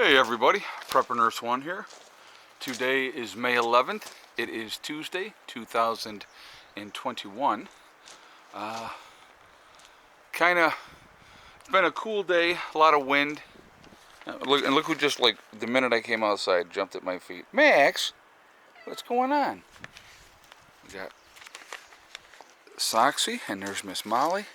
Hey everybody, Prepper Nurse 1 here. Today is May 11th. It is Tuesday, 2021. It's been a cool day, a lot of wind. Look who just, like, the minute I came outside, jumped at my feet. Max, what's going on? We got Soxy, and there's Miss Molly.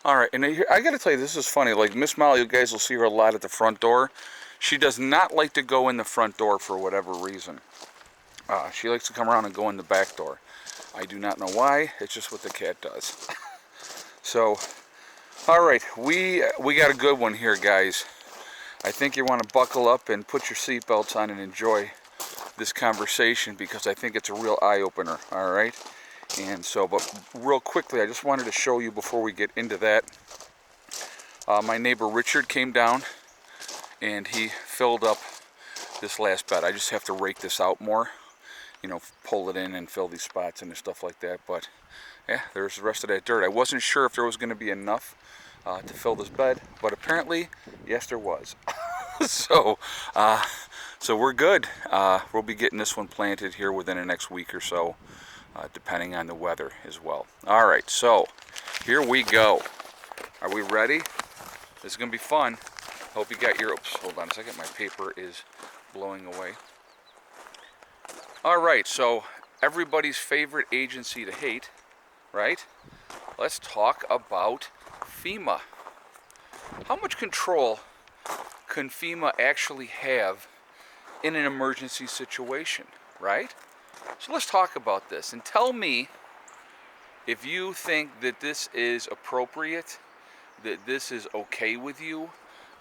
Alright, and I gotta tell you, this is funny. Like, Miss Molly, you guys will see her a lot at the front door. She does not like to go in the front door for whatever reason. She likes to come around and go in the back door. I do not know why. It's just what the cat does. So, alright, we got a good one here, guys. I think you want to buckle up and put your seatbelts on and enjoy this conversation, because I think it's a real eye-opener, alright? And so, but real quickly, I just wanted to show you before we get into that. My neighbor Richard came down and he filled up this last bed. I just have to rake this out more, you know, pull it in and fill these spots and stuff like that. But yeah, there's the rest of that dirt. I wasn't sure if there was going to be enough to fill this bed, but apparently, yes, there was. So we're good. We'll be getting this one planted here within the next week or so, depending on the weather as well. All right, so here we go. Are we ready? This is going to be fun. Hope you got your, oops, hold on a second, my paper is blowing away. All right, so everybody's favorite agency to hate, right? Let's talk about FEMA. How much control can FEMA actually have in an emergency situation, right? So let's talk about this and tell me if you think that this is appropriate, that this is okay with you,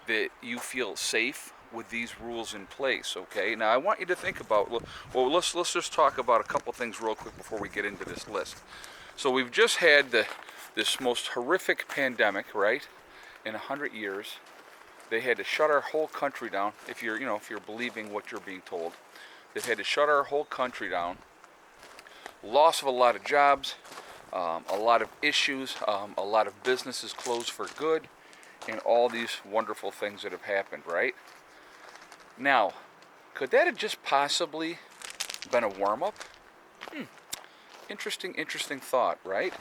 that you feel safe with these rules in place, okay? Now I want you to think about, well, let's just talk about a couple things real quick before we get into this list. So we've just had this most horrific pandemic, right? In 100 years. They had to shut our whole country down, if you're believing what you're being told. They've had to shut our whole country down. Loss of a lot of jobs, a lot of issues, a lot of businesses closed for good, and all these wonderful things that have happened, right? Now, could that have just possibly been a warm-up? Interesting thought, right?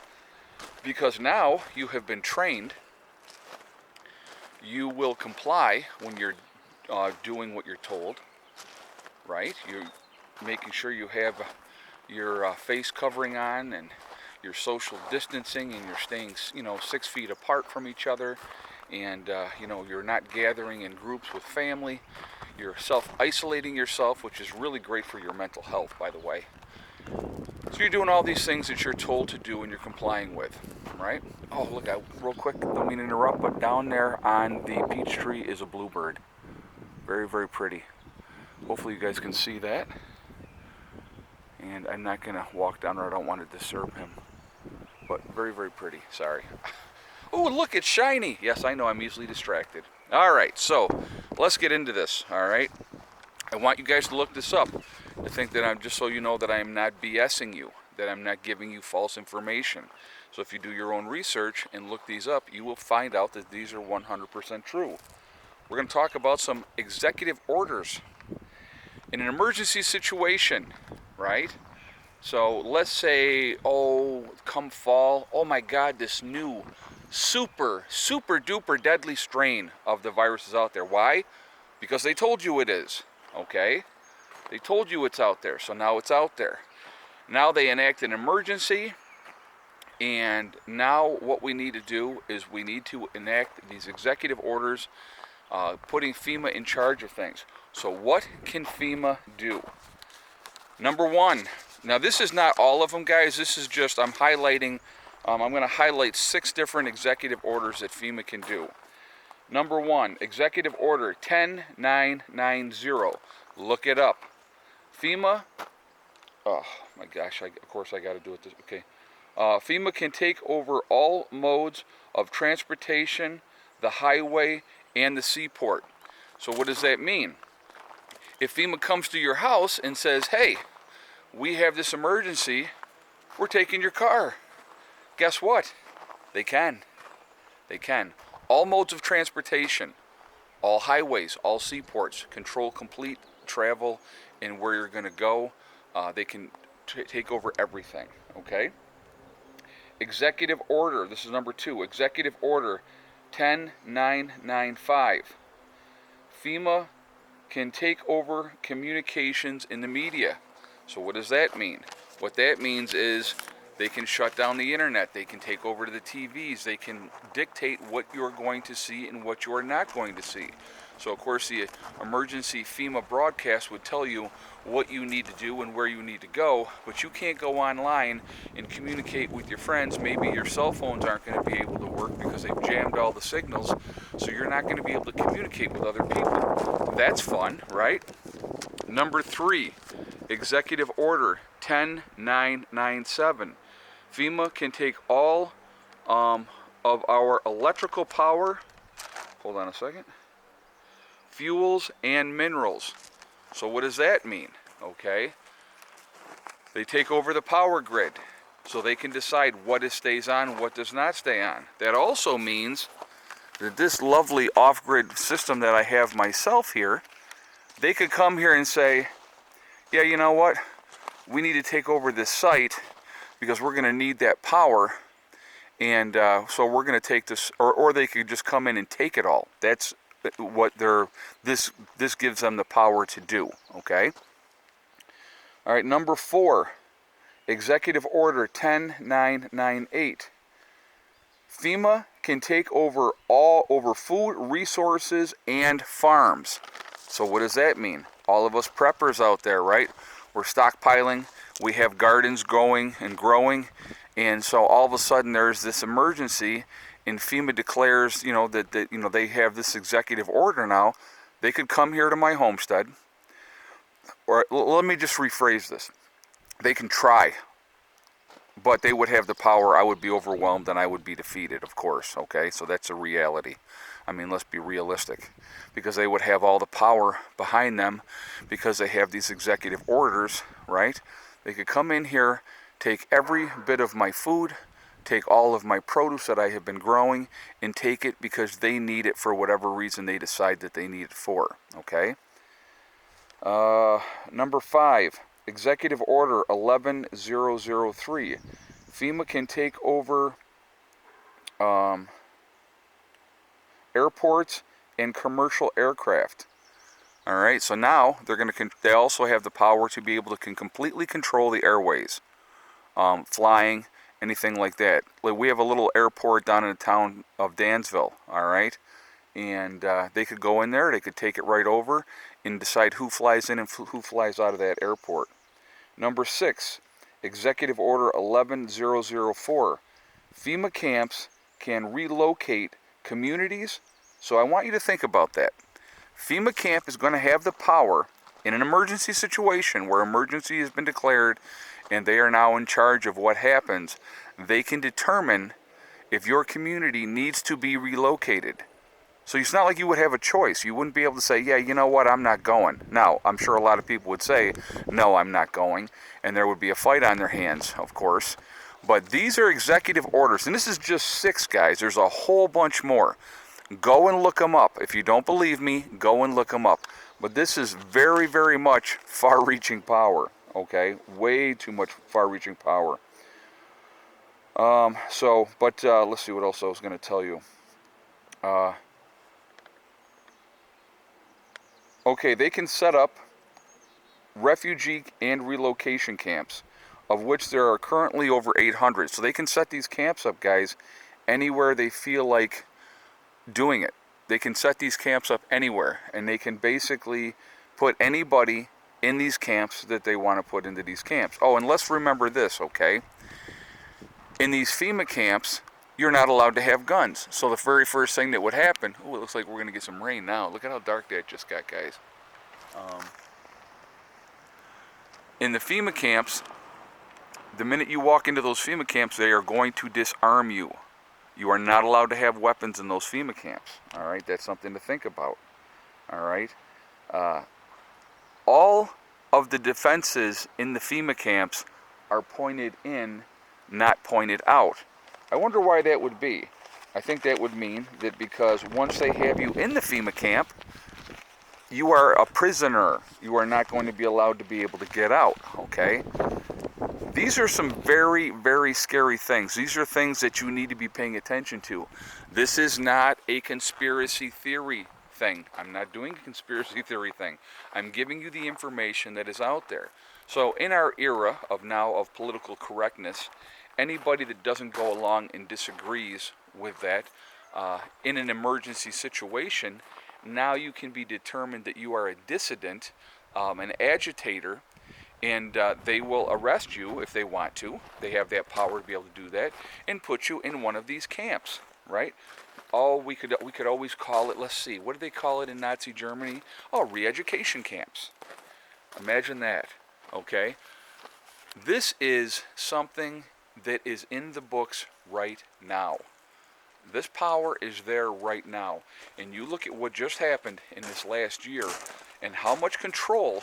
Because now you have been trained. You will comply when you're doing what you're told, right? You're making sure you have your face covering on and your social distancing, and you're staying, 6 feet apart from each other, and you're not gathering in groups with family. You're self-isolating yourself, which is really great for your mental health, by the way. So you're doing all these things that you're told to do and you're complying with, right? Oh, look, real quick, don't mean to interrupt, but down there on the peach tree is a bluebird. Very, very pretty. Hopefully you guys can see that. And I'm not going to walk down there. I don't want to disturb him. But very, very pretty. Sorry. Oh, look, it's shiny. Yes, I know, I'm easily distracted. All right, so let's get into this, all right? I want you guys to look this up. I think that I'm, just so you know, that I am not BSing you, that I'm not giving you false information. So if you do your own research and look these up, you will find out that these are 100% true. We're going to talk about some executive orders in an emergency situation, right? So let's say, come fall, oh my God, this new super duper deadly strain of the virus is out there. Why? Because they told you it is, okay? They told you it's out there, so now it's out there. Now they enact an emergency, and now what we need to do is we need to enact these executive orders, putting FEMA in charge of things. So what can FEMA do? Number one, now this is not all of them, guys. This is just, I'm highlighting, I'm going to highlight 6 different executive orders that FEMA can do. Number one, Executive Order 10990. Look it up. FEMA, oh my gosh, of course I got to do it this, okay. FEMA can take over all modes of transportation, the highway, and the seaport. So what does that mean? If FEMA comes to your house and says, hey, we have this emergency, we're taking your car. Guess what? They can. All modes of transportation. all highways, all seaports, control complete travel and where you're going to go. They can take over everything, okay? Executive order, this is number 2, executive order 10995. FEMA can take over communications in the media. So what does that mean? What that means is they can shut down the internet, they can take over to the TVs, they can dictate what you're going to see and what you are not going to see. So of course the emergency FEMA broadcast would tell you what you need to do and where you need to go, but you can't go online and communicate with your friends. Maybe your cell phones aren't going to be able to work because they've jammed all the signals, so you're not going to be able to communicate with other people. That's fun, right? Number 3, Executive Order 10997. FEMA can take all of our electrical power, hold on a second, fuels and minerals. So what does that mean? Okay, they take over the power grid, so they can decide what stays on, what does not stay on. That also means that this lovely off-grid system that I have myself here, they could come here and say, yeah, you know what, we need to take over this site because we're going to need that power, and so we're going to take this, or they could just come in and take it all. That's what this gives them the power to do, okay? All right, number 4, Executive Order 10998. FEMA can take over food, resources, and farms. So what does that mean? All of us preppers out there, right? We're stockpiling, we have gardens going and growing, and so all of a sudden there's this emergency, and FEMA declares, that they have this executive order now. They could come here to my homestead, or let me just rephrase this. They can try, but they would have the power. I would be overwhelmed and I would be defeated, of course, okay? So that's a reality. I mean, let's be realistic, because they would have all the power behind them because they have these executive orders, right? They could come in here, take every bit of my food, take all of my produce that I have been growing, and take it because they need it for whatever reason they decide that they need it for, okay? Number 5, Executive Order 11003. FEMA can take over airports and commercial aircraft. All right, so now they also have the power to be able to completely control the airways, flying, anything like that. Like, we have a little airport down in the town of Dansville, all right? And they could go in there, they could take it right over and decide who flies in and who flies out of that airport. Number 6, Executive Order 11004. FEMA camps can relocate communities. So I want you to think about that. FEMA camp is going to have the power in an emergency situation where emergency has been declared and they are now in charge of what happens. They can determine if your community needs to be relocated. So it's not like you would have a choice. You wouldn't be able to say, yeah, you know what, I'm not going. Now, I'm sure a lot of people would say, no, I'm not going. And there would be a fight on their hands, of course. But these are executive orders. And this is just 6, guys. There's a whole bunch more. Go and look them up. If you don't believe me, go and look them up. But this is very, very much far-reaching power. Okay? Way too much far-reaching power. Let's see what else I was going to tell you. Okay, they can set up refugee and relocation camps, of which there are currently over 800. So they can set these camps up, guys, anywhere they feel like doing it. They can set these camps up anywhere, and they can basically put anybody in these camps that they want to put into these camps. Oh, and let's remember this, okay? In these FEMA camps, you're not allowed to have guns. So the very first thing that would happen, oh, it looks like we're going to get some rain now. Look at how dark that just got, guys. In the FEMA camps, the minute you walk into those FEMA camps, they are going to disarm you. You are not allowed to have weapons in those FEMA camps. All right, that's something to think about. All right. All of the defenses in the FEMA camps are pointed in, not pointed out. I wonder why that would be. I think that would mean that because once they have you in the FEMA camp, you are a prisoner. You are not going to be allowed to be able to get out, okay? These are some very, very scary things. These are things that you need to be paying attention to. This is not a conspiracy theory thing. I'm not doing a conspiracy theory thing. I'm giving you the information that is out there. So in our era of now of political correctness, anybody that doesn't go along and disagrees with that in an emergency situation, now you can be determined that you are a dissident, an agitator, and they will arrest you if they want to. They have that power to be able to do that and put you in one of these camps, right? Oh, we could always call it, let's see, what did they call it in Nazi Germany? Oh, re-education camps. Imagine that, okay? This is something that is in the books right now. This power is there right now. And you look at what just happened in this last year and how much control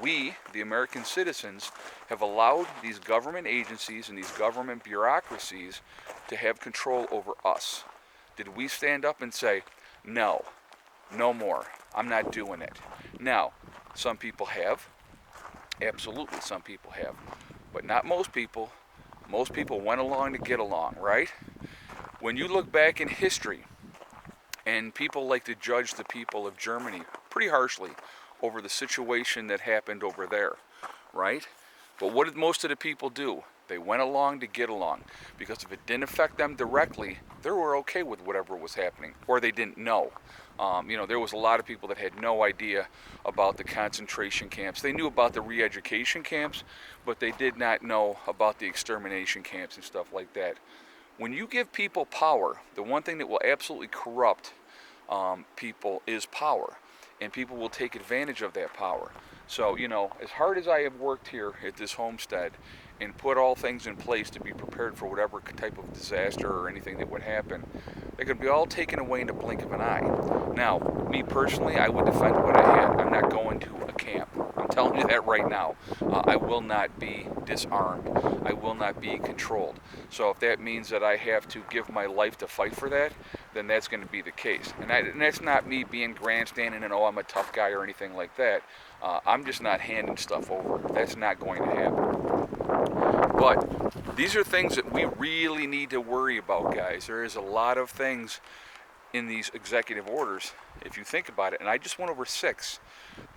we, the American citizens, have allowed these government agencies and these government bureaucracies to have control over us. Did we stand up and say, no, no more, I'm not doing it? Now, some people have. Absolutely, some people have. But not most people. Most people went along to get along, right? When you look back in history, and people like to judge the people of Germany pretty harshly over the situation that happened over there, right? But what did most of the people do? They went along to get along, because if it didn't affect them directly, they were okay with whatever was happening, or they didn't know. There was a lot of people that had no idea about the concentration camps. They knew about the re-education camps, but they did not know about the extermination camps and stuff like that. When you give people power, the one thing that will absolutely corrupt people is power, and people will take advantage of that power. So, as hard as I have worked here at this homestead and put all things in place to be prepared for whatever type of disaster or anything that would happen, they could be all taken away in the blink of an eye. Now, me personally, I would defend what I had. I'm not going to a camp. I'm telling you that right now. I will not be disarmed. I will not be controlled. So if that means that I have to give my life to fight for that, then that's going to be the case. And that's not me being grandstanding and, oh, I'm a tough guy or anything like that. I'm just not handing stuff over. That's not going to happen. But these are things that we really need to worry about, guys. There is a lot of things in these executive orders, if you think about it, and I just went over 6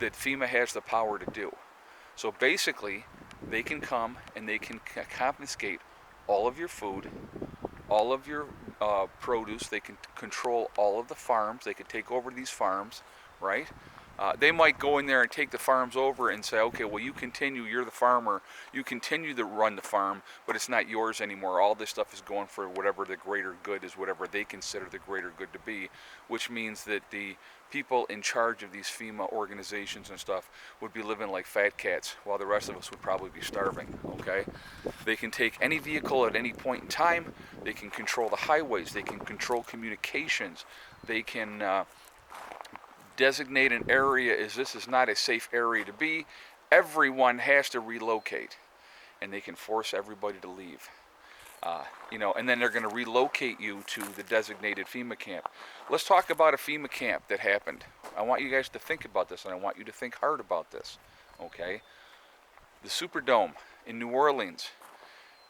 that FEMA has the power to do. So basically, they can come and they can confiscate all of your food, all of your produce. They can control all of the farms. They can take over these farms, right? They might go in there and take the farms over and say, okay, well, you continue, you're the farmer, you continue to run the farm, but it's not yours anymore. All this stuff is going for whatever the greater good is, whatever they consider the greater good to be, which means that the people in charge of these FEMA organizations and stuff would be living like fat cats, while the rest of us would probably be starving, okay? They can take any vehicle at any point in time. They can control the highways. They can control communications. They can designate an area as this is not a safe area to be. Everyone has to relocate, and they can force everybody to leave. And then they're going to relocate you to the designated FEMA camp. Let's talk about a FEMA camp that happened. I want you guys to think about this, and I want you to think hard about this, okay? The Superdome in New Orleans.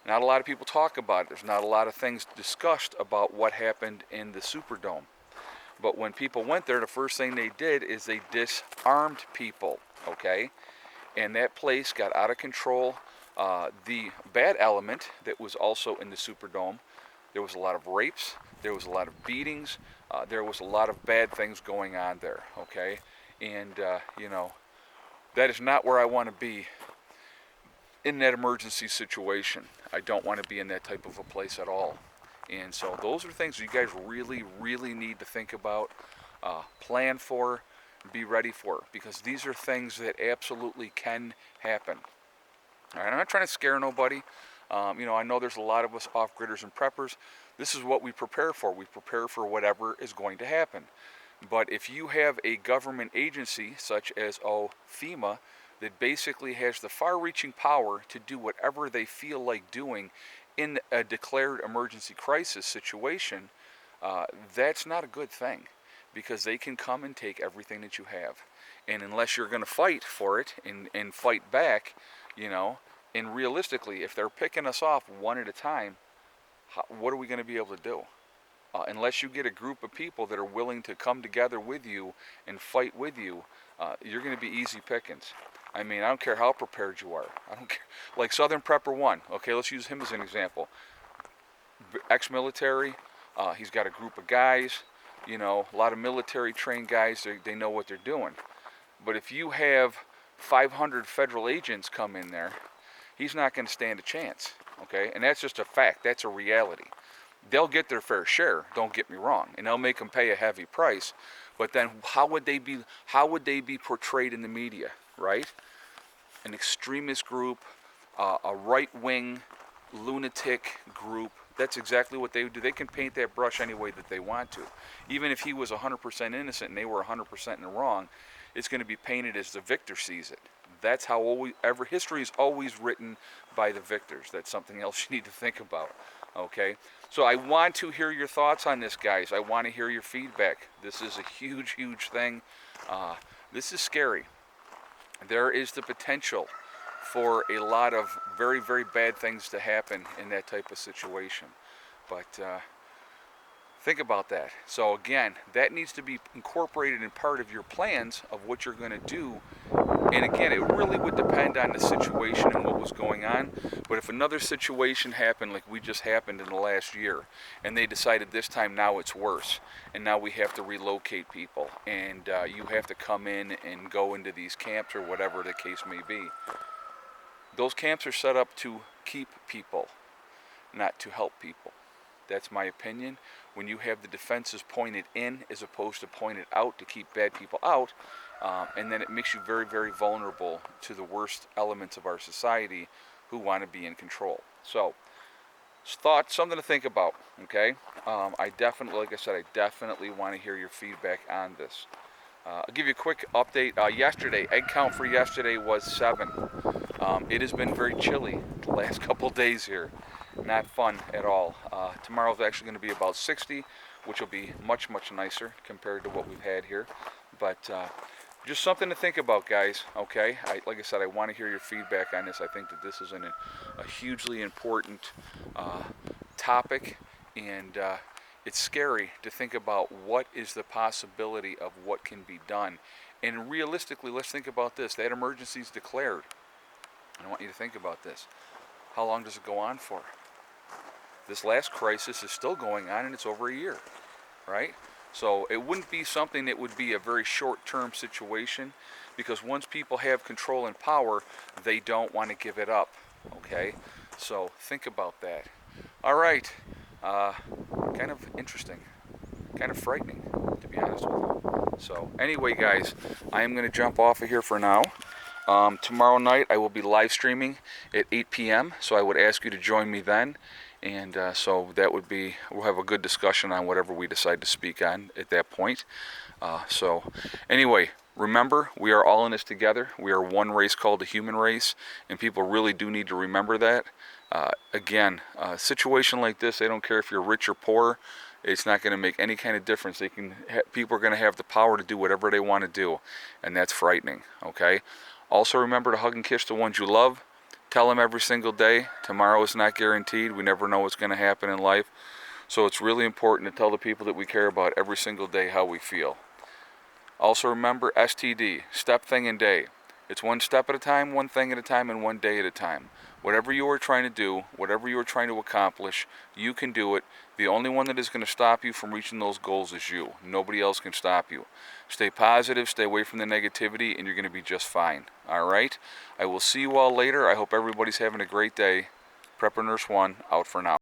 Not a lot of people talk about it. There's not a lot of things discussed about what happened in the Superdome. But when people went there, the first thing they did is they disarmed people, okay? And that place got out of control. The bad element that was also in the Superdome, there was a lot of rapes, there was a lot of beatings, there was a lot of bad things going on there, okay? And, that is not where I want to be in that emergency situation. I don't want to be in that type of a place at all. And so those are things you guys really, really need to think about, plan for, be ready for, because these are things that absolutely can happen. All right, I'm not trying to scare nobody. I know there's a lot of us off-gridders and preppers. This is what we prepare for. We prepare for whatever is going to happen. But if you have a government agency such as FEMA that basically has the far-reaching power to do whatever they feel like doing in a declared emergency crisis situation, that's not a good thing, because they can come and take everything that you have. And unless you're going to fight for it and fight back, you know, and realistically, if they're picking us off one at a time, what are we going to be able to do? Unless you get a group of people that are willing to come together with you and fight with you, you're going to be easy pickings. I mean, I don't care how prepared you are. I don't care. Like Southern Prepper 1, okay, let's use him as an example. Ex-military, he's got a group of guys, you know, a lot of military trained guys, they know what they're doing. But if you have 500 federal agents come in there, he's not going to stand a chance, okay? And that's just a fact. That's a reality. They'll get their fair share, don't get me wrong, and they'll make them pay a heavy price. But then how would they be portrayed in the media, right? An extremist group, a right-wing lunatic group. That's exactly what they do. They can paint that brush any way that they want to. Even if he was 100% innocent and they were 100% in the wrong, it's going to be painted as the victor sees it. That's how history is always written by the victors. That's something else you need to think about. Okay? So I want to hear your thoughts on this, guys. I want to hear your feedback. This is a huge, huge thing. This is scary. There is the potential for a lot of very, very bad things to happen in that type of situation. But think about that. So again, that needs to be incorporated in part of your plans of what you're going to do. And again, it really would depend on the situation and what was going on. But if another situation happened like we just happened in the last year, and they decided this time now it's worse, and now we have to relocate people, and you have to come in and go into these camps or whatever the case may be. Those camps are set up to keep people, not to help people. That's my opinion. When you have the defenses pointed in as opposed to pointed out to keep bad people out, and then it makes you very, very vulnerable to the worst elements of our society who want to be in control. So, something to think about, okay? I definitely, like I said, I definitely want to hear your feedback on this. I'll give you a quick update. Yesterday, egg count for yesterday was 7. It has been very chilly the last couple days here. Not fun at all. Tomorrow's actually going to be about 60, which will be much, much nicer compared to what we've had here. But just something to think about, guys, okay? Like I said, I want to hear your feedback on this. I think that this is a hugely important topic, and it's scary to think about what is the possibility of what can be done. And realistically, let's think about this. That emergency is declared. And I want you to think about this. How long does it go on for? This last crisis is still going on, and it's over a year, right? So it wouldn't be something that would be a very short-term situation, because once people have control and power, they don't want to give it up, okay? So think about that. All right. Kind of interesting. Kind of frightening, to be honest with you. So anyway, guys, I am going to jump off of here for now. Tomorrow night I will be live streaming at 8 p.m. So I would ask you to join me then. And so that would be, we'll have a good discussion on whatever we decide to speak on at that point. So anyway, remember, we are all in this together. We are one race called the human race, and people really do need to remember that. Again, a situation like this, they don't care if you're rich or poor. It's not going to make any kind of difference. People are going to have the power to do whatever they want to do, and that's frightening, okay? Also remember to hug and kiss the ones you love. Tell them every single day. Tomorrow is not guaranteed. We never know what's going to happen in life. So it's really important to tell the people that we care about every single day how we feel. Also remember STD, step, thing, and day. It's one step at a time, one thing at a time, and one day at a time. Whatever you are trying to do, whatever you are trying to accomplish, you can do it. The only one that is going to stop you from reaching those goals is you. Nobody else can stop you. Stay positive, stay away from the negativity, and you're going to be just fine. All right? I will see you all later. I hope everybody's having a great day. Prepper Nurse 1, out for now.